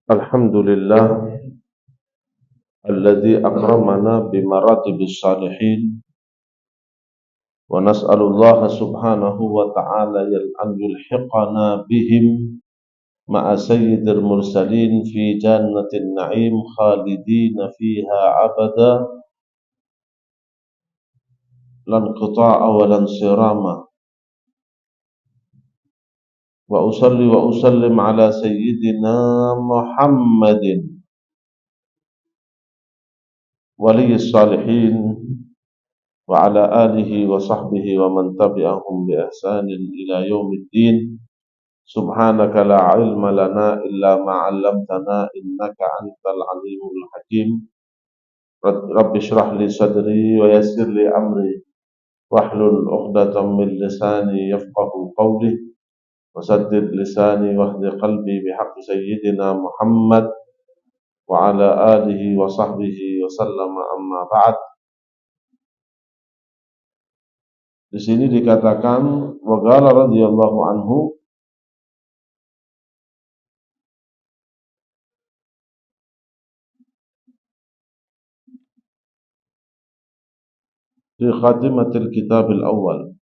Alhamdulillah alladzi akramana bimaratibis salihin wa nas'alullaha subhanahu wa ta'ala an yulhiqana bihim ma'a sayyidil mursalin fi jannatin na'im khalidina fiha abada lan qita'a wa lan sirama wa usalli wa usallim ala sayyidina Muhammadin waliyis salihin wa ala alihi wa sahbihi wa man tabi'ahum bi ihsanin ila yaumiddin. Subhanaka la ilma lana illa ma 'allamtana innaka antal alimul hakim. Rabbi shrah li sadri wa yassir li amri wahlul 'uqdatam min lisani yafqahu qawli wa saddid lisani wahdi qalbi bihaqqi sayyidina Muhammad wa ala alihi wa sahbihi wa sallama amma ba'd. Di sini dikatakan wa qala radhiyallahu anhu fi khatimatil kitabil awal.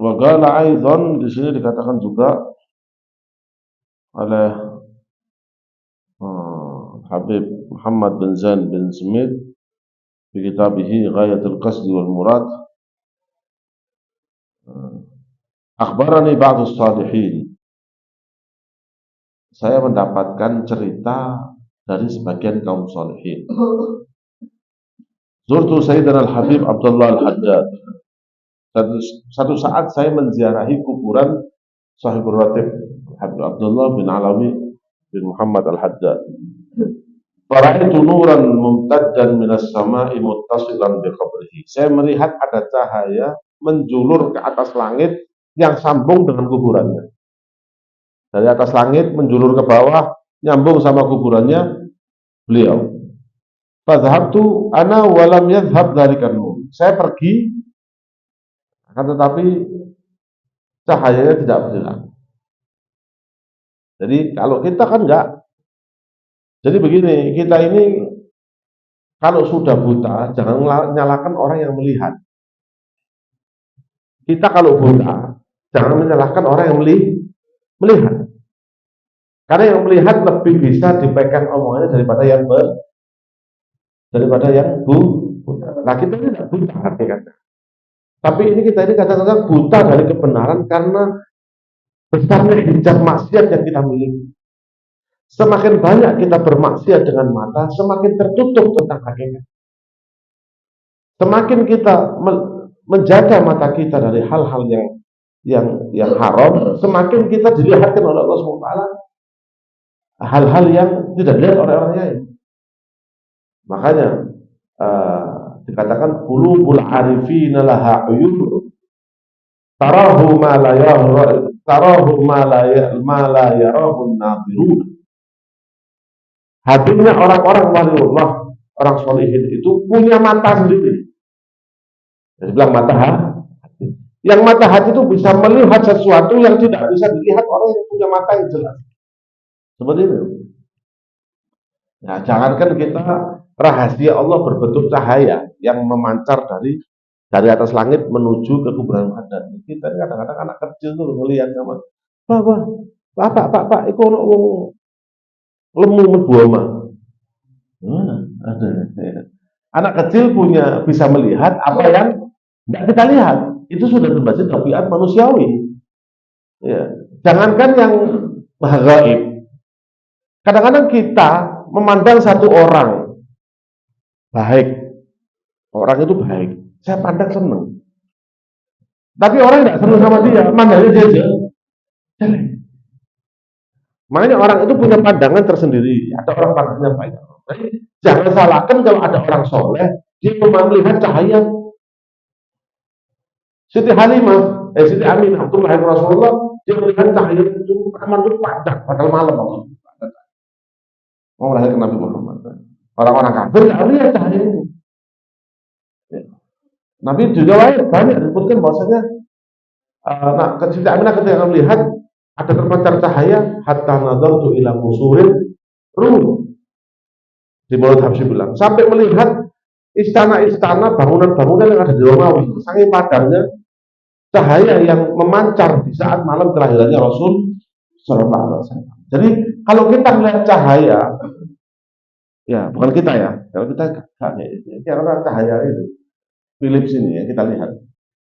Wa qala aidan, di sini dikatakan juga oleh Habib Muhammad bin Zain bin Smith di kitabih Ghayatul Qasd wal Murad, akhbarani ba'dus salihin. Saya mendapatkan cerita dari sebagian kaum salihin. Zurtu Sayyidina Al-Habib Abdullah Al-Haddad. Satu saat saya menziarahi kuburan Sahibul Ratib Habib Abdullah bin Alawi bin Muhammad Al-Haddad. Fara'aitu nuran mumtaddan minas sama'i muttasilan biqabrihi. Saya melihat ada cahaya menjulur ke atas langit yang sambung dengan kuburannya. Dari atas langit menjulur ke bawah, nyambung sama kuburannya beliau. Fadhhabtu ana wa lam yadhhab dzalika nur. Saya pergi, akan tetapi cahayanya tidak berhilang. Jadi kalau kita kan enggak. Jadi begini, kita ini kalau sudah buta, jangan menyalahkan orang yang melihat. Kita kalau buta, jangan menyalahkan orang yang melihat. Karena yang melihat lebih bisa dipegang omongannya daripada yang buta. Nah, kita ini tidak buta hakikatnya. Tapi ini kita ini kadang-kadang buta dari kebenaran karena besarnya hijab maksiat yang kita miliki. Semakin banyak kita bermaksiat dengan mata, semakin tertutup tentang hakikat. Semakin kita menjaga mata kita dari hal-hal yang haram, semakin kita dilihatkan oleh Allah SWT hal-hal yang tidak dilihat oleh orang lain. Makanya dikatakan qulubul arifina laha uyun tarahu ma la yarahu an-nadhirun. Hatinya orang-orang waliullah, orang solihin itu punya mata sendiri. Jadi bilang mata hati. Yang mata hati itu bisa melihat sesuatu yang tidak bisa dilihat orang yang punya mata yang jelas. Seperti itu. Nah, jangankan kita rahasia Allah berbentuk cahaya yang memancar dari atas langit menuju ke kuburan Haddad. Kita kadang-kadang anak kecil tuh melihat sama, Pak, itu orang lemu mebuama. Ada. Anak kecil bisa melihat apa yang tidak kita lihat. Itu sudah terbaca tabiat manusiawi. Ya. Jangankan yang gaib. Kadang-kadang kita memandang satu orang baik, orang itu baik, saya pandang senang. Tapi orang tidak senang sama dia, mandangnya dia jelek. Makanya orang itu punya pandangan tersendiri. Ada orang pandangannya baik. Jadi, jangan salahkan kalau ada orang soleh, dia melihat cahaya. Siti Halimah, Siti Aminah, itu lahir Rasulullah, dia melihat cahaya itu kamar itu padat, padahal malam. Mau lahir ke Nabi Muhammad. Orang-orang kafir nggak lihat cahaya itu. Nabi juga banyak disebutkan bahwasanya Siti Aminah ketika melihat ada terpancar cahaya, hatta nadartu ila musurin Rum. Di mulut Habsyi bilang, sampai melihat istana-istana, bangunan-bangunan yang ada di Romawi, saking padamnya cahaya yang memancar di saat malam kelahirannya Rasul Sallallahu Alaihi Wasallam. Jadi kalau kita melihat cahaya, ya bukan kita ya, kalau kita karena cahaya itu Philips ini ya kita lihat,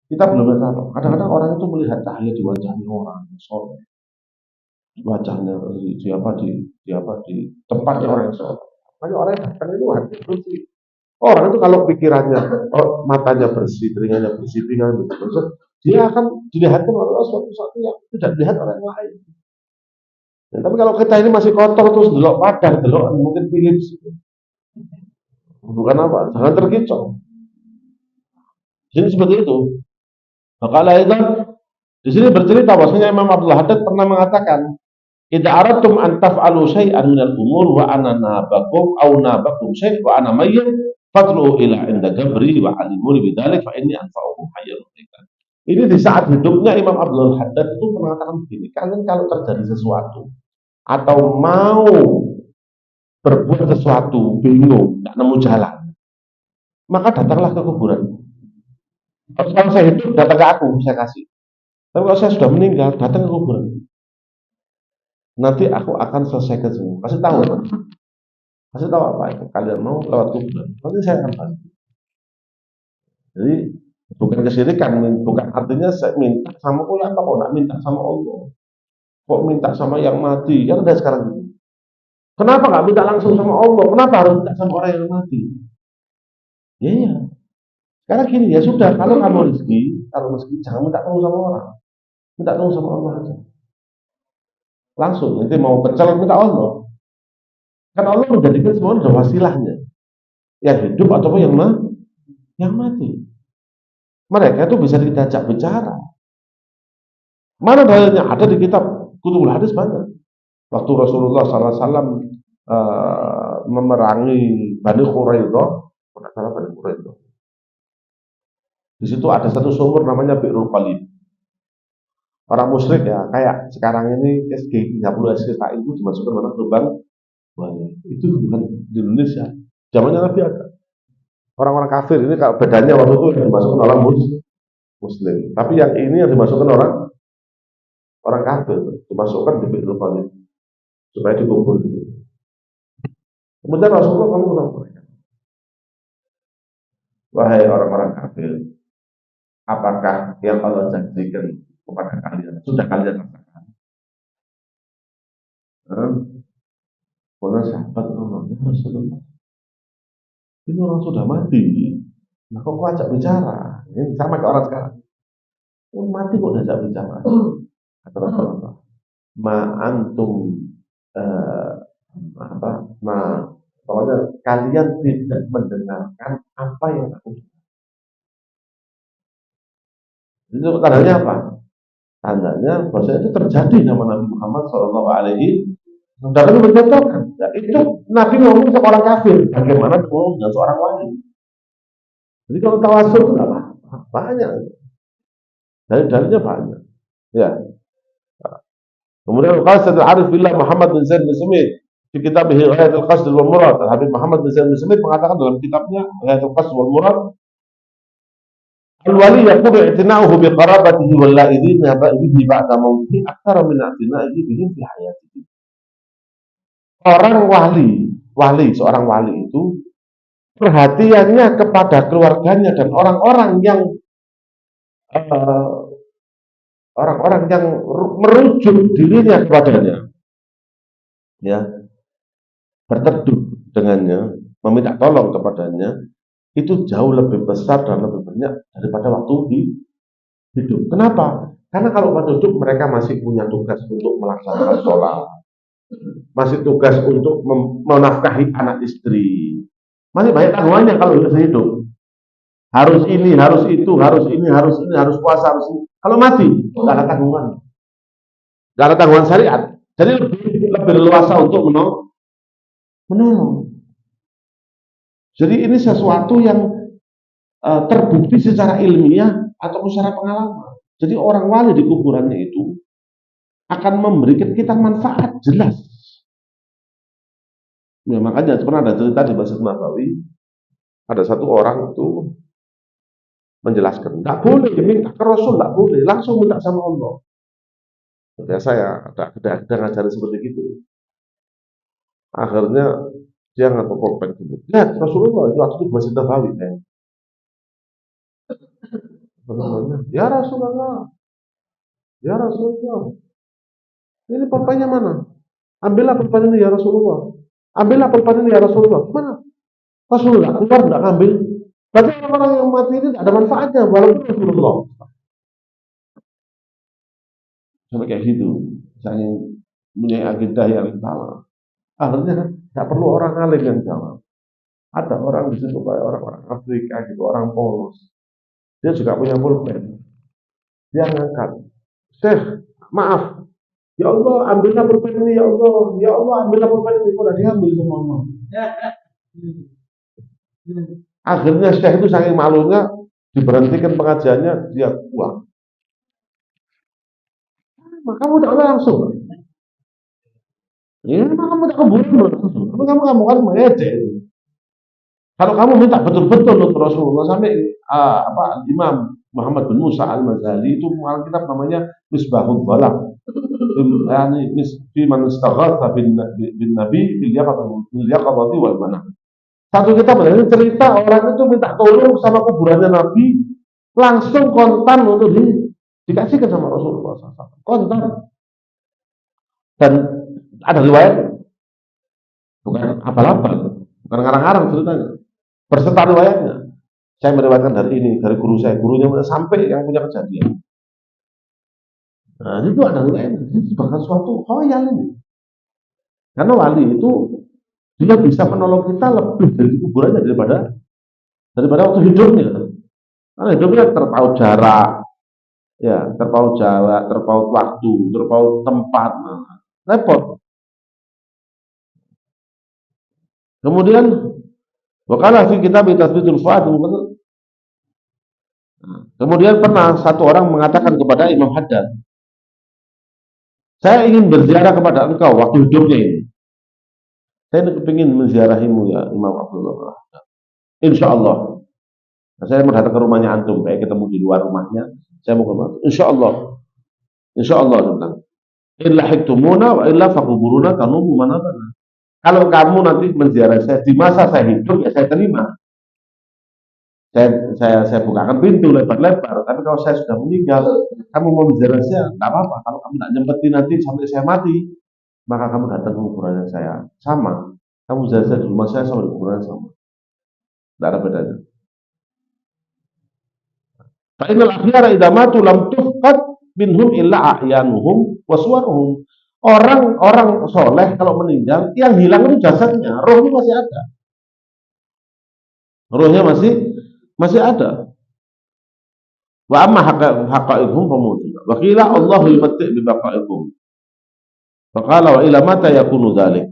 kita belum lihat apa. Kadang-kadang orang itu melihat cahaya di wajahnya orang, soleh, wajahnya di tempatnya orang yang soleh. Makanya orang yang datang itu hati bersih. Orang itu kalau pikirannya, matanya bersih, telinganya bersih, pinggangnya bersih, dia akan dilihatkan oleh sesuatu yang tidak dilihat oleh yang lain. Ya, tapi kalau kita ini masih kotor terus delok padang, delok mungkin Philips, bukan apa, jangan terkecoh. Jadi seperti itu. Maka itu di sini bercerita bahwasanya Imam Abdul Haddad pernah mengatakan, "Idza aradtum an taf'alu syai'an min al-umur wa ana nabakum aw nabakum syai' wa ana mayyit fatlu ila inda gabri wa alimuni bidzalik fa inni anfa'ukum hayyan." Ini di saat hidupnya Imam Abdul Haddad itu mengatakan begini, kalian kalau terjadi sesuatu atau mau berbuat sesuatu bingung, tidak nemu jalan, maka datanglah ke kuburan. Kalau saya hidup datang ke aku, saya kasih. Tapi kalau saya sudah meninggal, datang ke kuburan. Nanti aku akan selesaikan semua. Kasih tahu, Pak. Kasih tahu apa itu? Kalian mau lewat kuburan. Nanti saya akan bantu. Jadi bukan kesyirikan, bukan artinya saya minta sama Allah, apa kok nak minta sama Allah? Kok minta sama yang mati? Kan udah sekarang gitu. Kenapa nggak minta langsung sama Allah? Kenapa harus minta sama orang yang mati? Iya. Karena gini ya sudah, kalau kamu rezeki jangan minta tolong sama orang, minta tolong sama Allah aja. Langsung, nanti mau pecel minta Allah. Kan Allah menjadikan semua sudah wasilahnya, yang hidup ataupun yang mati. Mereka itu bisa diajak bicara. Mana dalilnya? Ada di kitab Kutubul Hadis banyak. Waktu Rasulullah SAW memerangi Bani Quraidah, Bani Quraidah. Di situ ada satu sumur namanya Bi'rul Qalib. Orang musyrik ya, kayak sekarang ini SG 30 SGKI itu dimasukkan mana lubang. Itu bukan di Indonesia. Zamannya Nabi ada. Orang-orang kafir ini kalau bedanya waktu itu yang dimasukkan orang Muslim. Tapi yang ini yang dimasukkan orang kafir, dimasukkan di Bi'rul Qalib supaya dikubur. Kemudian Rasulullah kamu mereka, wahai orang-orang kafir, apakah yang Allah janjikan kepada kalian sudah kalian rasakan? Kemudian sahabat ngomong, ya Rasulullah, ini orang sudah mati, nah kok ajak bicara? Ini sama kayak orang sekarang, mati kok ajak bicara? Kata Rasulullah, antum pokoknya kalian tidak mendengarkan apa yang aku dengar. Itu tandanya apa? Tandanya bahwa itu terjadi sama Nabi Muhammad SAW. Dan itu mencontohkan. Ya, itu Nabi ngomong sama orang kafir. Bagaimana ngomong dengan seorang wali? Jadi kalau tawasul itu nggak banyak. Dalilnya banyak. Ya. Kemudian Qasid al-Arif billah Muhammad bin Zaid bin Sumit di kitabnya Ghayatul Qasd wal Murad. Habib Muhammad bin Zaid bin Sumit mengatakan dalam kitabnya Ghayatul Qasd wal Murad, al-wali yaqulu i'tina'uhu bi qarabatihi wal la'idina bihi ba'da mautihi aktsara min i'tina'ihi bihim fi hayatihi. Orang seorang wali itu perhatiannya kepada keluarganya dan orang-orang yang merujuk dirinya kepadanya, ya, berteduh dengannya, meminta tolong kepadanya, itu jauh lebih besar dan lebih banyak daripada waktu di hidup. Kenapa? Karena kalau waktu hidup mereka masih punya tugas untuk melaksanakan sholat, masih tugas untuk menafkahi anak istri. Masih banyak tanggungannya kalau masih hidup. Harus ini, harus itu, harus ini, harus ini, harus puasa, harus ini. Kalau mati, nggak ada tanggungan. Nggak ada tanggungan syariat. Jadi lebih leluasa untuk menolong. Jadi ini sesuatu yang terbukti secara ilmiah atau secara pengalaman. Jadi orang wali di kuburannya itu akan memberikan kita manfaat jelas. Ya, makanya pernah ada cerita di Masjid Nabawi, ada satu orang itu menjelaskan, nggak boleh minta ke Rasul, nggak boleh, langsung minta sama Allah. Biasa ya, ada ngajarin seperti itu. Akhirnya dia ngaku pulpen gitu. Lihat Rasulullah itu waktu itu Masjid Nabawi, kan? Ya Rasulullah, ya Rasulullah, ini pulpennya mana? Ambillah pulpen ini ya Rasulullah. Ambillah pulpen ini ya Rasulullah. Mana? Rasulullah keluar nggak ngambil. Berarti orang-orang yang mati ini tidak ada manfaatnya walaupun Rasulullah. Sampai kayak gitu. Misalnya punya akidah yang salah. Akhirnya tidak perlu orang alim yang jawab. Ada orang di situ kayak orang-orang Afrika gitu, orang polos. Dia juga punya pulpen. Dia ngangkat. Syekh, maaf. Ya Allah, ambillah pulpen ini ya Allah. Ya Allah, ambillah pulpen ini. Kok dia ambil sama Allah. Akhirnya Syekh itu saking malunya diberhentikan pengajiannya, dia pulang. Kamu tidak langsung. Ya, kamu tak keburu langsung. Kamu kan mengejek. Kalau kamu minta betul-betul untuk Rasulullah sampai Imam Muhammad bin Musa al-Mazali itu mengarang kitab namanya Misbahul Balagh. Yani fi man istaghatha bin Nabi fil yaqadati wal manam. Satu kitab ini cerita orang itu minta tolong sama kuburannya Nabi, langsung kontan untuk dikasihkan sama Rasulullah SAW. Kontan. Dan ada riwayat, bukan abal-abal, bukan ngarang-ngarang ceritanya, berserta riwayatnya. Saya meriwayatkan dari ini, dari guru saya, gurunya sampai yang punya kejadian. Nah, itu ada riwayatnya. Itu bahkan suatu khoyal ini. Karena wali itu dia bisa menolong kita lebih dari kuburannya daripada waktu hidupnya. Karena hidupnya terpaut jarak, ya terpaut jarak, terpaut waktu, terpaut tempat, repot. Kemudian wakala fi kitab Tasbitul Fuad. Kemudian pernah satu orang mengatakan kepada Imam Haddad, saya ingin berziarah kepada engkau waktu hidupnya ini. Saya ingin menziarahimu ya Imam Abdullah. Insya Allah. Saya mau datang ke rumahnya antum, kayak ketemu di luar rumahnya. Saya mau ke rumah. Insya Allah. Insya Allah. Illa hiktumuna wa illa fakuburuna kanumu manabana. Kalau kamu nanti menziarah saya di masa saya hidup, ya saya terima. Saya bukakan pintu lebar-lebar. Tapi kalau saya sudah meninggal, kamu mau menziarah saya, nggak apa-apa. Kalau kamu tidak nyempetin nanti sampai saya mati, maka kamu datang ke kuburannya saya. Sama. Kamu ziarah saya di rumah saya sama di kuburannya sama. Tidak ada bedanya. Fa'inal akhyara idza matu lam tufqad minhum illa ahyanuhum wa suwaruhum. Orang-orang soleh kalau meninggal, yang hilang itu jasadnya, rohnya masih ada. Rohnya masih ada. Wa amma haqa'iqhum famudun. Wa qila Allahu yumatti' bi baqa'iqhum. Fa qala wa ila mata yakunu dzalik.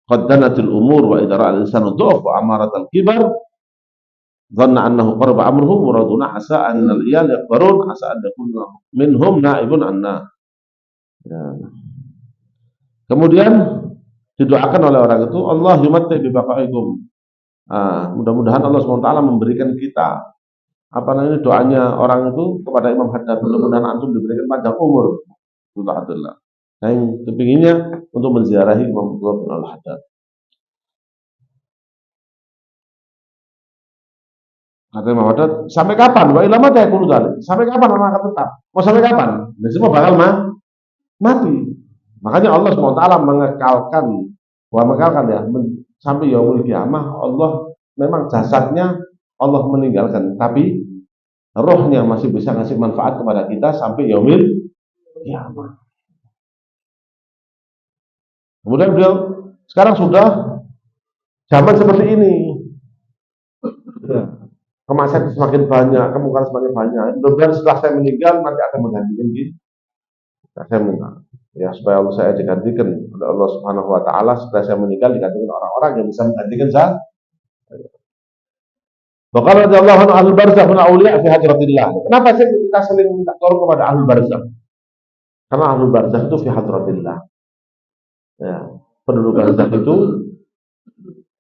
Qad danatil umur wa idza ra'a al-insanu dha'f wa amaratal kibar dhanna annahu qaraba amruhu wa raduna asa an al-iyal yakbarun asa an yakuna minhum na'ibun anna. Ya. Kemudian didoakan oleh orang itu, Allah yumatti bi baqaikum. Mudah-mudahan Allah SWT memberikan kita doanya orang itu kepada Imam Haddad, mudah-mudahan antum diberikan panjang umur. Alhamdulillah. Saya kepinginnya untuk menziarahi Imam Abdullah bin Al-Haddad. Kata Imam Haddad, sampai kapan? Wa ilama yakunu dzalik. Sampai kapan orang akan tetap? Mau sampai kapan? Dan semua bakal mati. Makanya Allah SWT mengekalkan ya, sampai yaumul kiamah. Allah memang jasadnya Allah meninggalkan, tapi rohnya masih bisa ngasih manfaat kepada kita sampai yaumul kiamah. Kemudian beliau sekarang sudah zaman seperti ini. Ya. Kemasan semakin banyak, kemungkaran semakin banyak. Mudah-mudahan setelah saya meninggal nanti akan menggantikan gitu. Saya minta ya supaya Allah saya digantikan oleh Allah Subhanahu Wa Taala setelah saya meninggal digantikan orang-orang yang bisa menggantikan saya. Bahkan radhiyallahu anhu ahlul barzakh min auliya fi hadratillah. Kenapa sih kita saling minta tolong kepada ahlul barzakh? Karena ahlul barzakh itu fi hadratillah. Ya, penduduk barzakh itu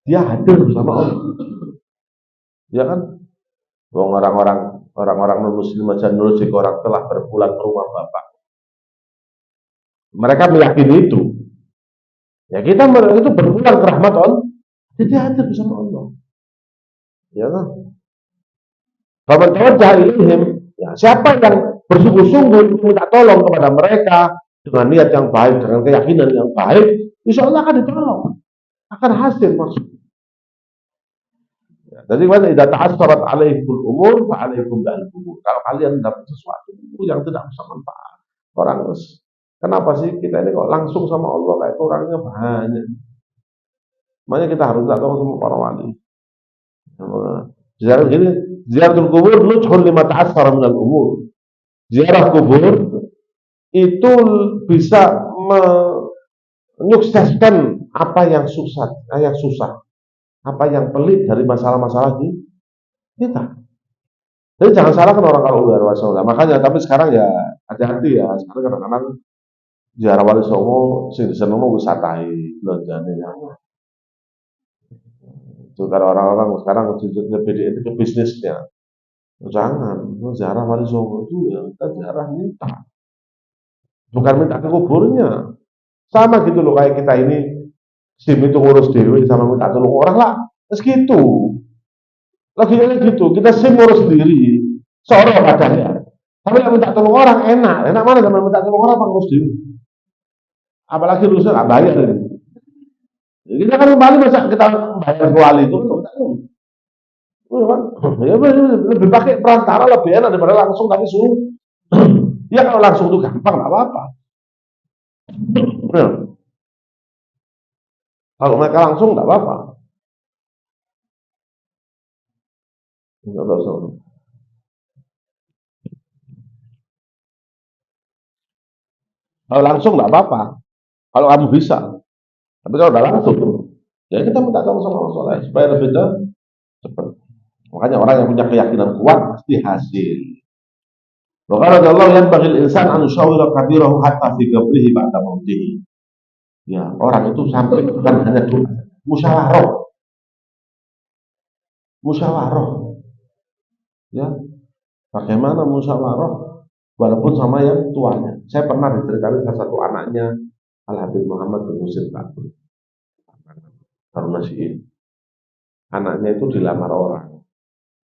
dia hadir bersama Allah. Ya kan? Orang-orang non muslim aja nurut jika orang telah berpulang ke rumah Bapak. Mereka meyakini itu. Ya kita itu berpulang ke rahmat Allah. Jadi hadir bersama Allah. Ya kan? Faman tawajjaha ilaihim, ya, siapa yang bersungguh-sungguh minta tolong kepada mereka dengan niat yang baik, dengan keyakinan yang baik, insya Allah akan ditolong, akan hasil maksud. Ya, jadi mana idza ta'assarat alaikumul umur fa alaikum bil umur. Kalau kalian dapat sesuatu yang tidak bisa manfaat, orang kenapa sih kita ini kok langsung sama Allah kayak orangnya banyak. Makanya kita harus datang sama para wali. Ziarah gini, ziaratul kubur nuthun lima ta'assara minal umur. Ziarah kubur itu bisa menyukseskan apa yang susah, apa yang pelit dari masalah-masalah kita. Jadi jangan salahkan orang kalau ziarah wali songo. Makanya tapi sekarang ya hati-hati ya. Sekarang kadang-kadang ziarah wali songo sing disenengi wisata belanja ya. Itu kalau orang-orang sekarang lebih ke bisnisnya. Jangan, ziarah wali songo itu ya kita ziarah minta, bukan minta ke kuburnya. Sama gitu loh kayak kita ini SIM itu ngurus dewi sama minta tolong orang lah, terus gitu. Logikanya gitu, kita SIM ngurus sendiri, seorang padahal. Tapi kalau minta tolong orang enak mana sama minta tolong orang apa ngurus dewi. Apalagi lu nggak bayar ini. Kita kan kembali masa kita bayar ke wali itu kan ya lebih pakai perantara lebih enak daripada langsung tapi suruh. Ya kalau langsung itu gampang nggak apa-apa. Ya. Kalau mereka langsung nggak apa-apa. Kalau langsung nggak apa-apa. Kalau kamu bisa. Tapi kalau udah langsung, ya kita minta kamu sama Allah supaya lebih cepat. Makanya orang yang punya keyakinan kuat pasti hasil. Maka Allah yang bagi insan anu syawira kabirahu hatta fi qabrihi ba'da mautihi. Ya, orang itu sampai bukan hanya doa, musyawarah. Musyawarah. Ya. Bagaimana musyawarah walaupun sama yang tuanya. Saya pernah diceritakan salah satu anaknya Al Habib Muhammad bin Husain Bakri. Harun Nasiin. Anaknya itu dilamar orang.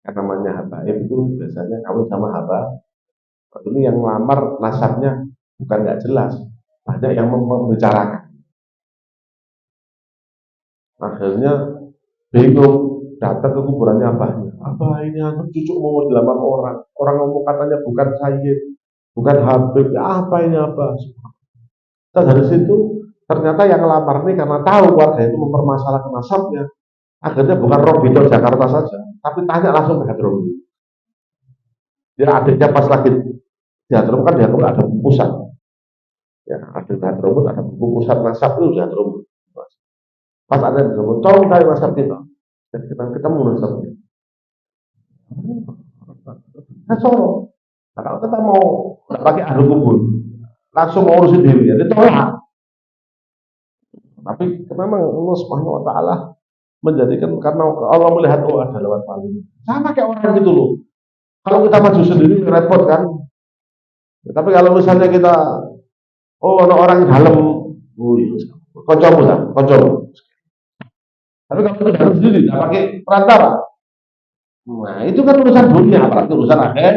Yang namanya habaib itu biasanya kawin sama haba. Ini yang melamar nasabnya bukan nggak jelas, banyak yang membicarakan. Akhirnya bingung, datang ke kuburannya abahnya. Abah ini anak cucu mau dilamar orang. Orang ngomong katanya bukan sayyid, bukan habib. Ya, apa ini abah? Dan dari situ ternyata yang ngelamar ini karena tahu keluarga itu mempermasalahkan nasabnya. Akhirnya bukan Robito Jakarta saja, tapi tanya langsung ke Hadromi. Dia adiknya pas lagi di Hadromi kan di Hadromi ada pusat. Ya, ada di Hadromi ada buku pusat nasab itu di Hadromi. Pas ada di Hadromi, tolong cari nasab kita. Dan kita ketemu nasabnya. Nah, Solo. Nah, kalau kita mau nggak pakai ahli kubur, langsung mau urusin diri, ya ditolak. Tapi memang Allah Subhanahu Wa Taala menjadikan karena Allah melihat ada lewat paling sama kayak orang gitu loh. Kalau kita maju sendiri repot kan. Tapi kalau misalnya kita ada orang dalam, koncomu lah, koncomu. Tapi kalau kita dalam sendiri, tidak pakai perantara. Nah itu kan urusan dunia, apalagi urusan akhir.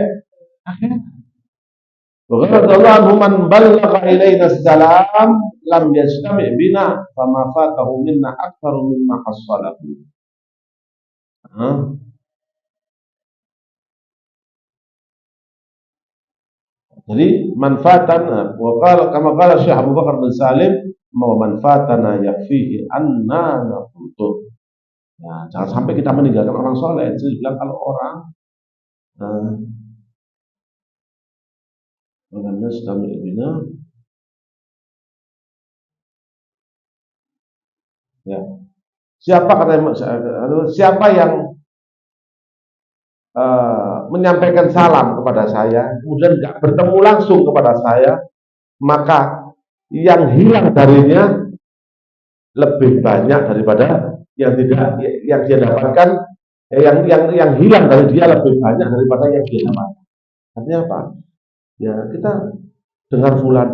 Radhiyallahu anhu man ballagha ilaina salam lam yastami' bina fama fatahu minna aktsaru mimma hassalahu. Jadi manfaatan wa qala kama qala Syekh Abu Bakar bin Salim man fatana yakfihi anna nafutuh. Nah, jangan sampai kita meninggalkan orang soleh. Jadi bilang kalau orang ya. Siapa yang menyampaikan salam kepada saya, kemudian nggak bertemu langsung kepada saya, maka yang hilang darinya lebih banyak daripada yang tidak, yang dia dapatkan, yang hilang dari dia lebih banyak daripada yang dia dapatkan. Artinya apa? Ya kita dengan fulan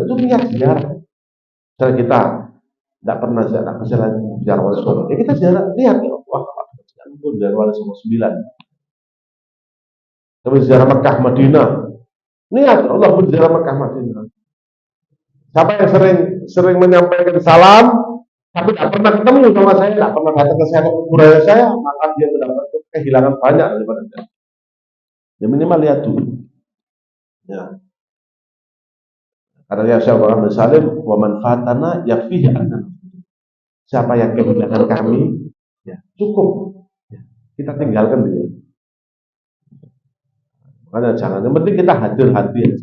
itu niat ziarah. Misalnya kita tidak pernah ziarah wali songo, ya kita ziarah niat ya, wah pun dari wali songo 9. Tapi ziarah Mekah Madinah, niat Allah pun ziarah Mekah Madinah. Siapa yang sering menyampaikan salam tapi tidak pernah ketemu sama saya, tidak pernah datang ke saya, ke kuburan saya, maka dia mendapatkan kehilangan banyak daripada saya. Ya minimal lihat dulu. Ya. Karena ya Syaikhul Abdul Salim, wa man fatana yakfihi anna. Siapa yang kehilangan kami, ya cukup. Ya, kita tinggalkan dia. Makanya jangan, yang penting kita hadir-hadir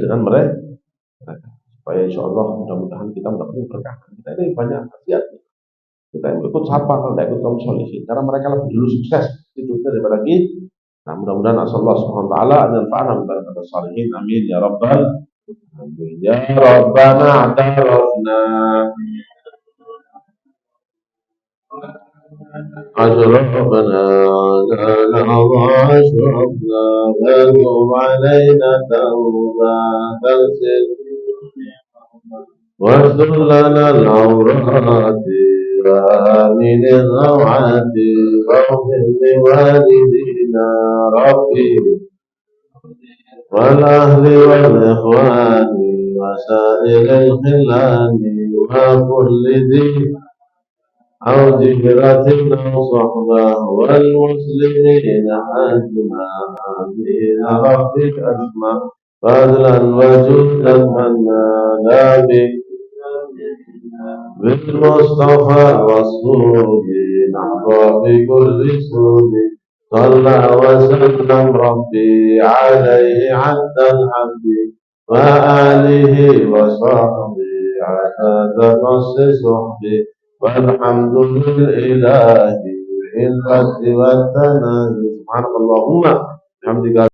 dengan mereka. Supaya insya Allah mudah-mudahan kita mendapatkan berkah. Kita ini banyak hati-hati. Kita yang ikut siapa, kalau tidak ikut kaum solihin. Karena mereka lebih dulu sukses hidupnya daripada kita. Nah mudah-mudahan Allah Subhanahu Wa Taala menyanfa'ana bil salihin. Amin ya rabbal alamin. Ya Rabbana atarafna أشرفنا لنا وأشرفنا ويتوب علينا توبة تغسل واغفر لنا العورات وآمن الروعات واغفر لوالدينا ربي والأهل والإخوان وسائر الخلان وكل ذي أو جهرة أو صحبة والمسلمين أجمعين ربك أسمع فضلا وجودا منا بك بالمصطفى الرسول نحظى بكل سود صلى وسلم ربي عليه عد الحمد وآله وصحبه عدد نص صحبه والحمد لله بالعزة والثناء سبحانك اللهم بحمدك